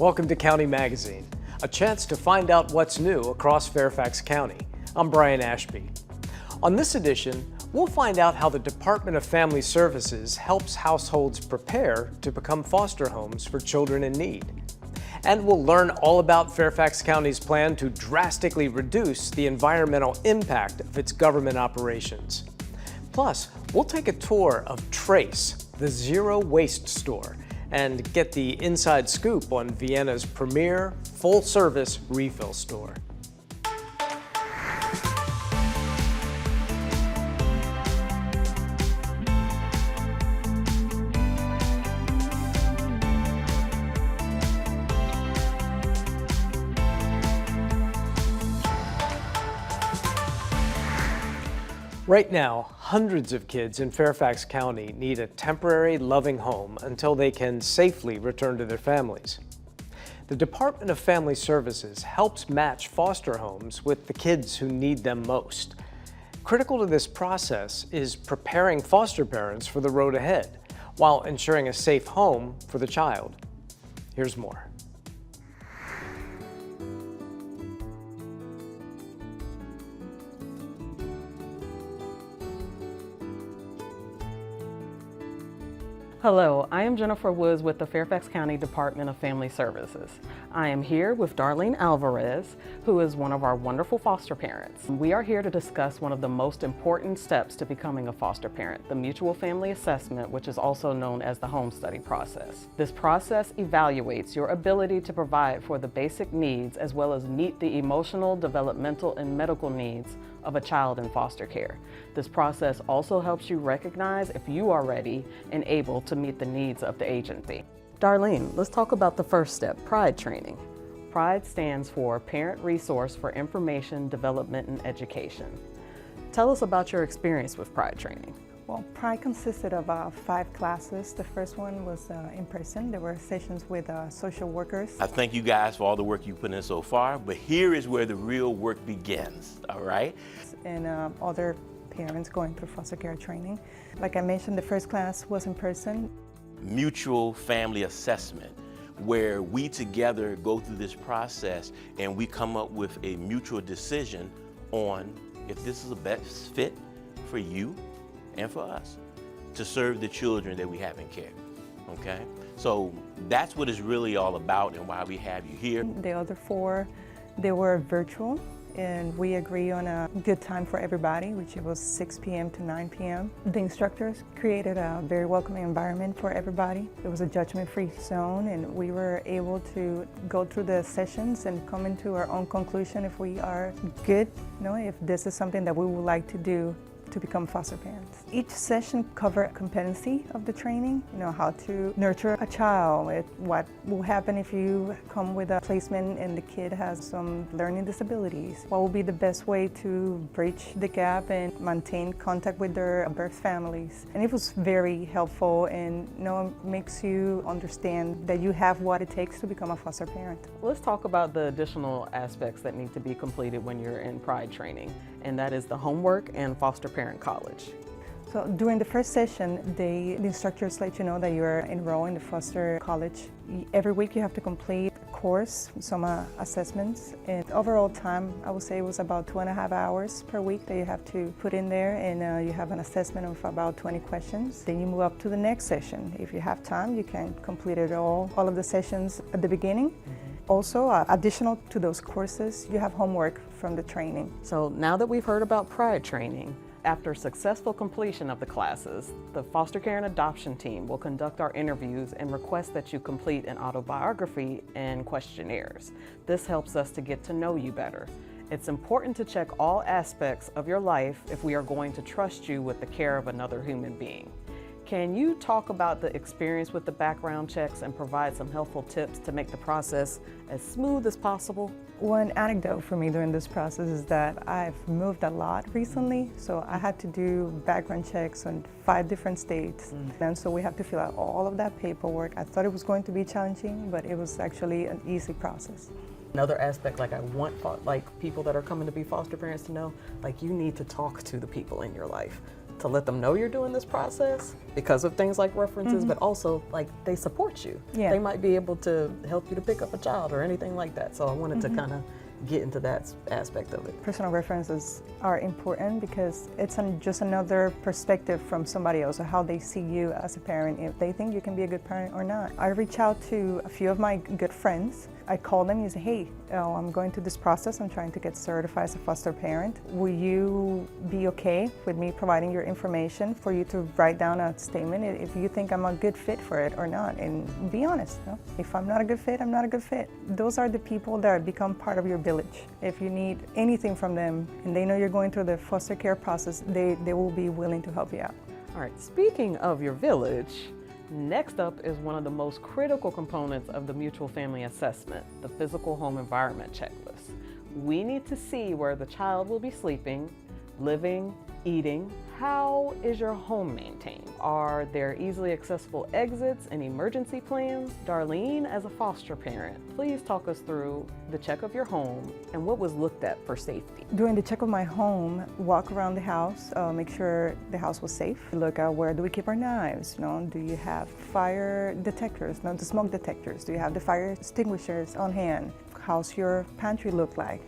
Welcome to County Magazine, a chance to find out what's new across Fairfax County. I'm Brian Ashby. On this edition, we'll find out how the Department of Family Services helps households prepare to become foster homes for children in need. And we'll learn all about Fairfax County's plan to drastically reduce the environmental impact of its government operations. Plus, we'll take a tour of Trace, the zero waste store, and get the inside scoop on Vienna's premier full-service refill store. Right now, hundreds of kids in Fairfax County need a temporary, loving home until they can safely return to their families. The Department of Family Services helps match foster homes with the kids who need them most. Critical to this process is preparing foster parents for the road ahead, while ensuring a safe home for the child. Here's more. Hello, I am Jennifer Woods with the Fairfax County Department of Family Services. I am here with Darlene Alvarez, who is one of our wonderful foster parents. We are here to discuss one of the most important steps to becoming a foster parent, the Mutual Family Assessment, which is also known as the home study process. This process evaluates your ability to provide for the basic needs as well as meet the emotional, developmental, and medical needs of a child in foster care. This process also helps you recognize if you are ready and able to meet the needs of the agency. Darlene, let's talk about the first step, PRIDE training. PRIDE stands for Parent Resource for Information, Development, and Education. Tell us about your experience with PRIDE training. Well, PRIDE consisted of 5 classes. The first one was in person. There were sessions with social workers. I thank you guys for all the work you've put in so far, but here is where the real work begins, all right? And other parents going through foster care training. Like I mentioned, the first class was in person. Mutual Family Assessment, where we together go through this process and we come up with a mutual decision on if this is the best fit for you and for us to serve the children that we have in care, okay? So that's what it's really all about and why we have you here. The other 4, they were virtual, and we agree on a good time for everybody, which was 6 p.m. to 9 p.m. The instructors created a very welcoming environment for everybody. It was a judgment-free zone, and we were able to go through the sessions and come into our own conclusion if we are good, if this is something that we would like to do to become foster parents. Each session covered competency of the training, how to nurture a child, what will happen if you come with a placement and the kid has some learning disabilities, what will be the best way to bridge the gap and maintain contact with their birth families. And it was very helpful and makes you understand that you have what it takes to become a foster parent. Let's talk about the additional aspects that need to be completed when you're in PRIDE training, and that is the homework and foster parent college. So during the first session, the instructors let you know that you're enrolled in the foster college. Every week you have to complete a course, some assessments, and overall time, I would say it was about 2.5 hours per week that you have to put in there, and you have an assessment of about 20 questions. Then you move up to the next session. If you have time, you can complete it all of the sessions at the beginning. Also, additional to those courses, you have homework from the training. So now that we've heard about PRIDE training, after successful completion of the classes, the foster care and adoption team will conduct our interviews and request that you complete an autobiography and questionnaires. This helps us to get to know you better. It's important to check all aspects of your life if we are going to trust you with the care of another human being. Can you talk about the experience with the background checks and provide some helpful tips to make the process as smooth as possible? One anecdote for me during this process is that I've moved a lot recently, so I had to do background checks on 5 different states. And so we have to fill out all of that paperwork. I thought it was going to be challenging, but it was actually an easy process. Another aspect, I want people that are coming to be foster parents to know, you need to talk to the people in your life. to let them know you're doing this process because of things like references, but also like they support you. Yeah. They might be able to help you to pick up a child or anything like that. So I wanted to kind of get into that aspect of it. Personal references are important because it's just another perspective from somebody else, or how they see you as a parent, if they think you can be a good parent or not. I reach out to a few of my good friends. I call them and say, hey, I'm going through this process. I'm trying to get certified as a foster parent. Will you be okay with me providing your information for you to write down a statement if you think I'm a good fit for it or not? And be honest. If I'm not a good fit, I'm not a good fit. Those are the people that become part of your village. If you need anything from them and they know you're going through the foster care process, they will be willing to help you out. All right, speaking of your village, next up is one of the most critical components of the mutual family assessment, the physical home environment checklist. We need to see where the child will be sleeping, living, eating. How is your home maintained? Are there easily accessible exits and emergency plans? Darlene, as a foster parent, please talk us through the check of your home and what was looked at for safety. During the check of my home, walk around the house, make sure the house was safe. Look at where do we keep our knives? Do you have fire detectors? The smoke detectors? Do you have the fire extinguishers on hand? How's your pantry look like?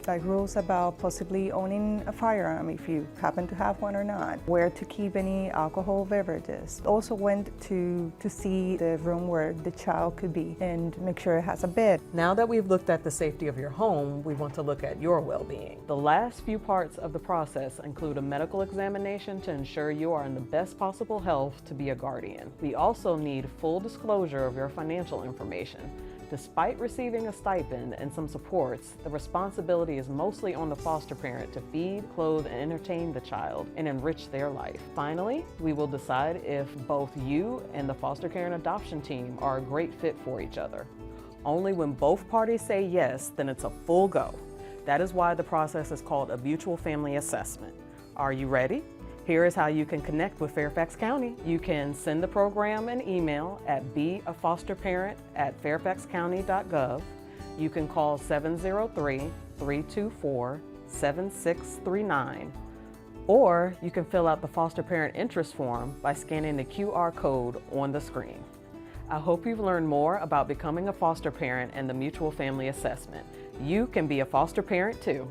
Like rules about possibly owning a firearm if you happen to have one or not. Where to keep any alcohol beverages. Also went to see the room where the child could be and make sure it has a bed. Now that we've looked at the safety of your home, we want to look at your well-being. The last few parts of the process include a medical examination to ensure you are in the best possible health to be a guardian. We also need full disclosure of your financial information. Despite receiving a stipend and some supports, the responsibility is mostly on the foster parent to feed, clothe, and entertain the child and enrich their life. Finally, we will decide if both you and the foster care and adoption team are a great fit for each other. Only when both parties say yes, then it's a full go. That is why the process is called a mutual family assessment. Are you ready? Here is how you can connect with Fairfax County. You can send the program an email at beafosterparent@fairfaxcounty.gov. You can call 703-324-7639. Or you can fill out the foster parent interest form by scanning the QR code on the screen. I hope you've learned more about becoming a foster parent and the mutual family assessment. You can be a foster parent too.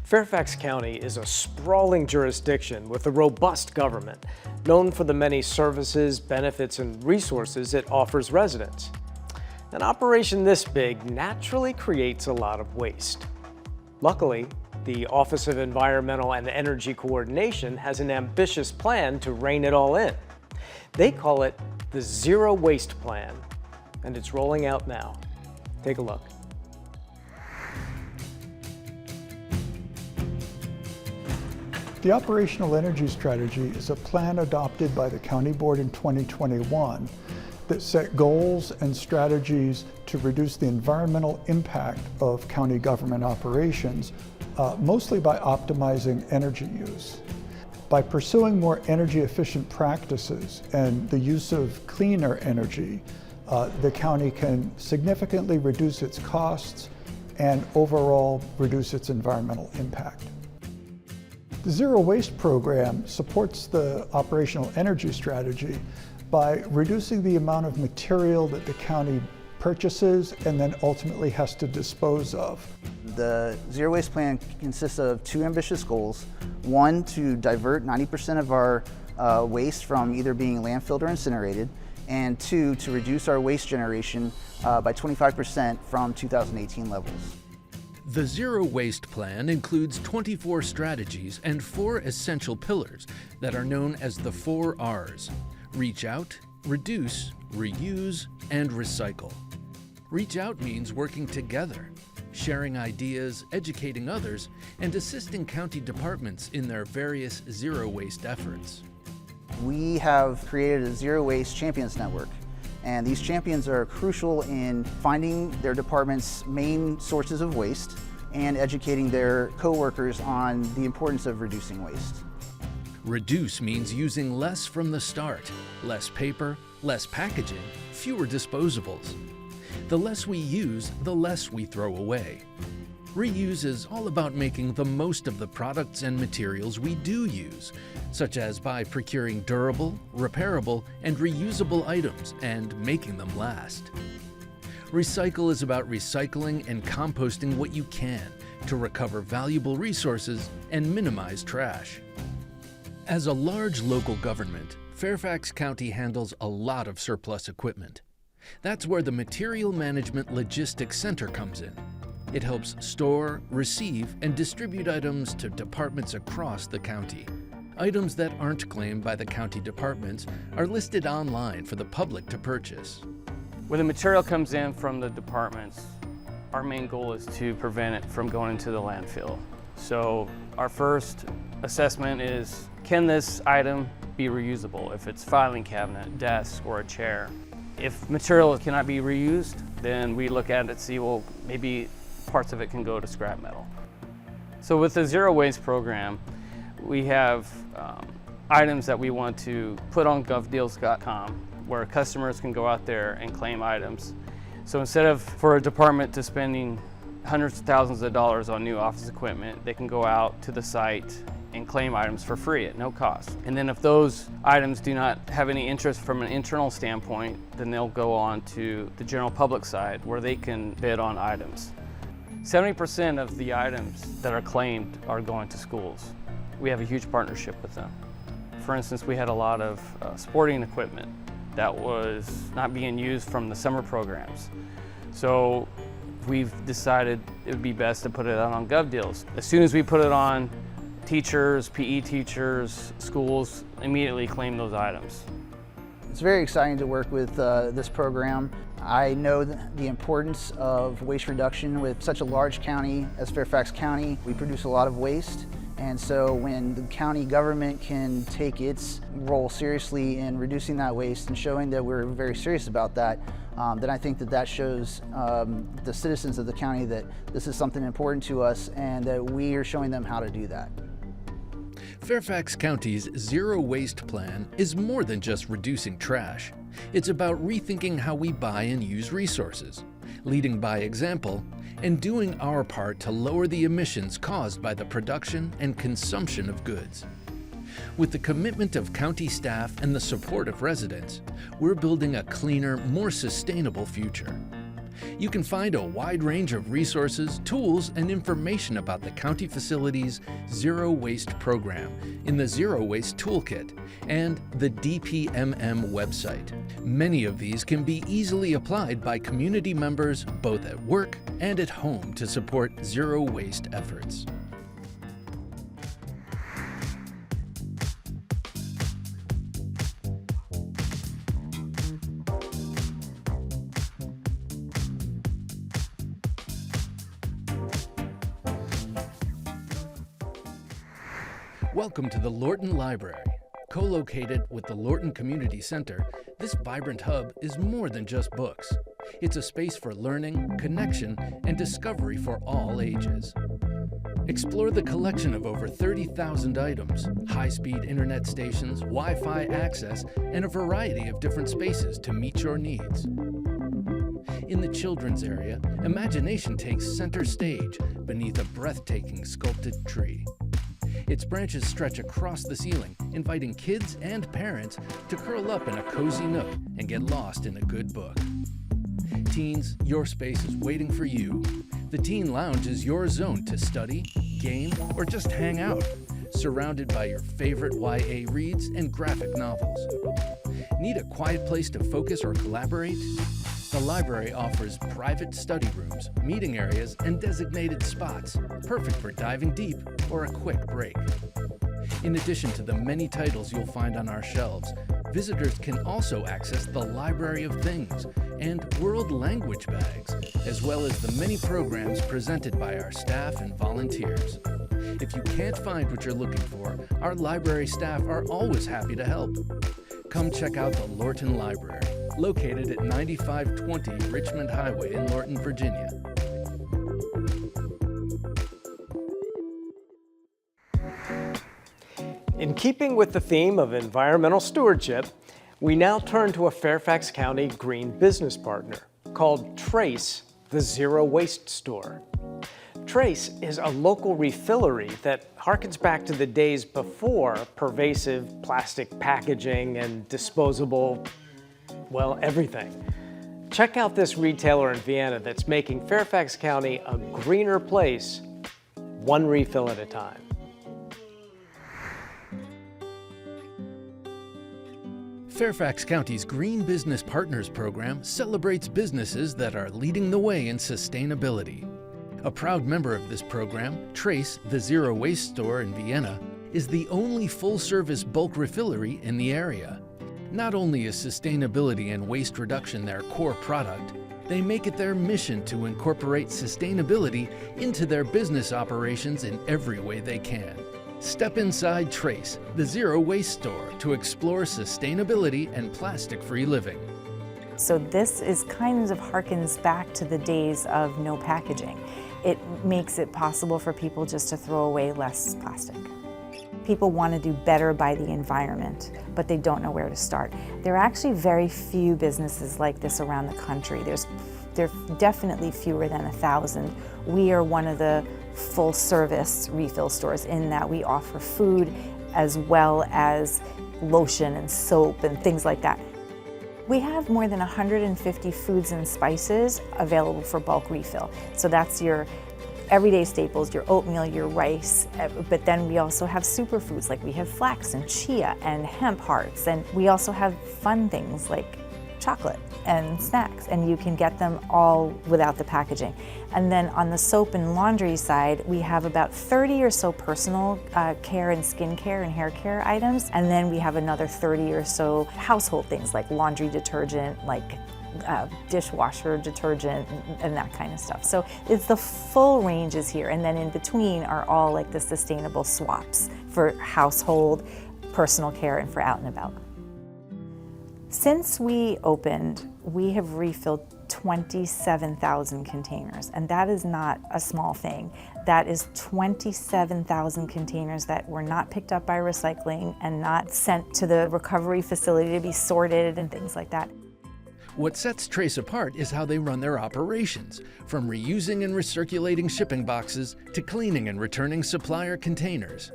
Fairfax County is a sprawling jurisdiction with a robust government, known for the many services, benefits, and resources it offers residents. An operation this big naturally creates a lot of waste. Luckily, the Office of Environmental and Energy Coordination has an ambitious plan to rein it all in. They call it the Zero Waste Plan, and it's rolling out now. Take a look. The Operational Energy Strategy is a plan adopted by the County Board in 2021 that set goals and strategies to reduce the environmental impact of county government operations, mostly by optimizing energy use. By pursuing more energy efficient practices and the use of cleaner energy, the county can significantly reduce its costs and overall reduce its environmental impact. The Zero Waste program supports the Operational Energy Strategy by reducing the amount of material that the county purchases and then ultimately has to dispose of. The Zero Waste Plan consists of two ambitious goals. One, to divert 90% of our waste from either being landfilled or incinerated, and two, to reduce our waste generation by 25% from 2018 levels. The Zero Waste Plan includes 24 strategies and 4 essential pillars that are known as the 4 R's: reach out, reduce, reuse, and recycle. Reach out means working together, sharing ideas, educating others, and assisting county departments in their various zero waste efforts. We have created a Zero Waste Champions Network, and these champions are crucial in finding their department's main sources of waste and educating their co-workers on the importance of reducing waste. Reduce means using less from the start, less paper, less packaging, fewer disposables. The less we use, the less we throw away. Reuse is all about making the most of the products and materials we do use, such as by procuring durable, repairable, and reusable items and making them last. Recycle is about recycling and composting what you can to recover valuable resources and minimize trash. As a large local government, Fairfax County handles a lot of surplus equipment. That's where the Material Management Logistics Center comes in. It helps store, receive, and distribute items to departments across the county. Items that aren't claimed by the county departments are listed online for the public to purchase. When the material comes in from the departments, our main goal is to prevent it from going into the landfill. So our first assessment is, can this item be reusable? If it's filing cabinet, desk, or a chair. If material cannot be reused, then we look at it and see, well, maybe parts of it can go to scrap metal. So with the Zero Waste program, we have items that we want to put on govdeals.com where customers can go out there and claim items. So instead of for a department to spending hundreds of thousands of dollars on new office equipment, they can go out to the site and claim items for free at no cost. And then if those items do not have any interest from an internal standpoint, then they'll go on to the general public side where they can bid on items. 70% of the items that are claimed are going to schools. We have a huge partnership with them. For instance, we had a lot of sporting equipment that was not being used from the summer programs. So we've decided it would be best to put it out on GovDeals. As soon as we put it on, teachers, PE teachers, schools immediately claim those items. It's very exciting to work with this program. I know the importance of waste reduction with such a large county as Fairfax County. We produce a lot of waste, and so when the county government can take its role seriously in reducing that waste and showing that we're very serious about that, then I think that shows the citizens of the county that this is something important to us and that we are showing them how to do that. Fairfax County's Zero Waste Plan is more than just reducing trash. It's about rethinking how we buy and use resources, leading by example, and doing our part to lower the emissions caused by the production and consumption of goods. With the commitment of county staff and the support of residents, we're building a cleaner, more sustainable future. You can find a wide range of resources, tools, and information about the county facility's Zero Waste program in the Zero Waste Toolkit and the DPMM website. Many of these can be easily applied by community members both at work and at home to support zero waste efforts. Welcome to the Lorton Library. Co-located with the Lorton Community Center, this vibrant hub is more than just books. It's a space for learning, connection, and discovery for all ages. Explore the collection of over 30,000 items, high-speed internet stations, Wi-Fi access, and a variety of different spaces to meet your needs. In the children's area, imagination takes center stage beneath a breathtaking sculpted tree. Its branches stretch across the ceiling, inviting kids and parents to curl up in a cozy nook and get lost in a good book. Teens, your space is waiting for you. The Teen Lounge is your zone to study, game, or just hang out, surrounded by your favorite YA reads and graphic novels. Need a quiet place to focus or collaborate? The library offers private study rooms, meeting areas, and designated spots, perfect for diving deep or a quick break. In addition to the many titles you'll find on our shelves, visitors can also access the Library of Things and World Language Bags, as well as the many programs presented by our staff and volunteers. If you can't find what you're looking for, our library staff are always happy to help. Come check out the Lorton Library, located at 9520 Richmond Highway in Lorton, Virginia. In keeping with the theme of environmental stewardship, we now turn to a Fairfax County green business partner. called Trace, the Zero Waste Store. Trace is a local refillery that harkens back to the days before pervasive plastic packaging and disposable, well, everything. Check out this retailer in Vienna that's making Fairfax County a greener place, one refill at a time. Fairfax County's Green Business Partners program celebrates businesses that are leading the way in sustainability. A proud member of this program, Trace, the Zero Waste Store in Vienna, is the only full-service bulk refillery in the area. Not only is sustainability and waste reduction their core product, they make it their mission to incorporate sustainability into their business operations in every way they can. Step inside Trace, the Zero Waste Store, to explore sustainability and plastic-free living. So this is kind of harkens back to the days of no packaging. It makes it possible for people just to throw away less plastic. People want to do better by the environment, but they don't know where to start. There are actually very few businesses like this around the country. There are definitely fewer than 1,000. We are one of the full-service refill stores in that we offer food as well as lotion and soap and things like that. We have more than 150 foods and spices available for bulk refill. So that's your everyday staples, your oatmeal, your rice, but then we also have superfoods, like we have flax and chia and hemp hearts, and we also have fun things like chocolate and snacks, and you can get them all without the packaging. And then on the soap and laundry side, we have about 30 or so personal care and skincare and hair care items, and then we have another 30 or so household things like laundry detergent, like dishwasher detergent and that kind of stuff. So it's the full range is here, and then in between are all like the sustainable swaps for household, personal care, and for out and about. Since we opened, we have refilled 27,000 containers, and that is not a small thing. That is 27,000 containers that were not picked up by recycling and not sent to the recovery facility to be sorted and things like that. What sets Trace apart is how they run their operations, from reusing and recirculating shipping boxes to cleaning and returning supplier containers.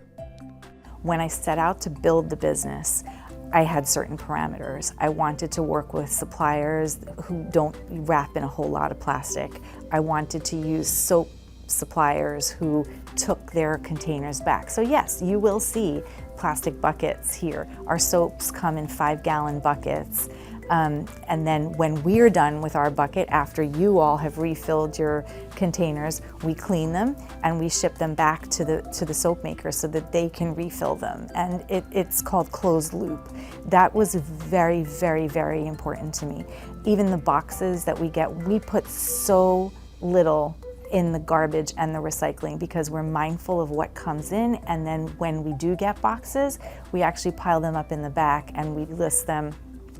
When I set out to build the business, I had certain parameters. I wanted to work with suppliers who don't wrap in a whole lot of plastic. I wanted to use soap suppliers who took their containers back. So yes, you will see plastic buckets here. Our soaps come in 5-gallon buckets. And then when we're done with our bucket, after you all have refilled your containers, we clean them and we ship them back to the soap maker so that they can refill them. And it's called closed loop. That was very, very, very important to me. Even the boxes that we get, we put so little in the garbage and the recycling because we're mindful of what comes in, and then when we do get boxes, we actually pile them up in the back and we list them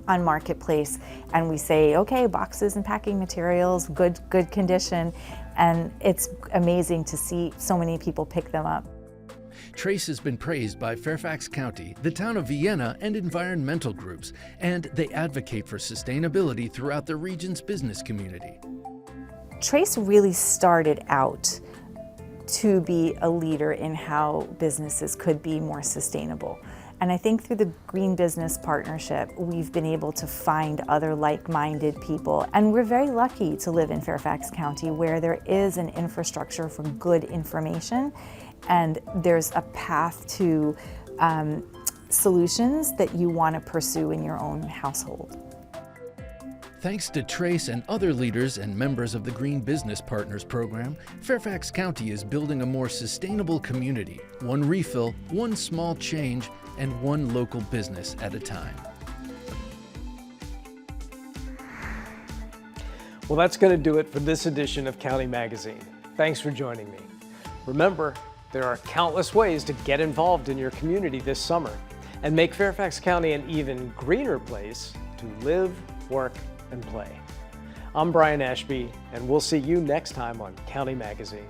on Marketplace, and we say, okay, boxes and packing materials, good condition, and it's amazing to see so many people pick them up. Trace has been praised by Fairfax County, the town of Vienna, and environmental groups, and they advocate for sustainability throughout the region's business community. Trace really started out to be a leader in how businesses could be more sustainable. And I think through the Green Business Partnership, we've been able to find other like-minded people. And we're very lucky to live in Fairfax County where there is an infrastructure for good information, and there's a path to solutions that you want to pursue in your own household. Thanks to Trace and other leaders and members of the Green Business Partners program, Fairfax County is building a more sustainable community, one refill, one small change, and one local business at a time. Well, that's going to do it for this edition of County Magazine. Thanks for joining me. Remember, there are countless ways to get involved in your community this summer and make Fairfax County an even greener place to live, work, and play. I'm Brian Ashby, and we'll see you next time on County Magazine.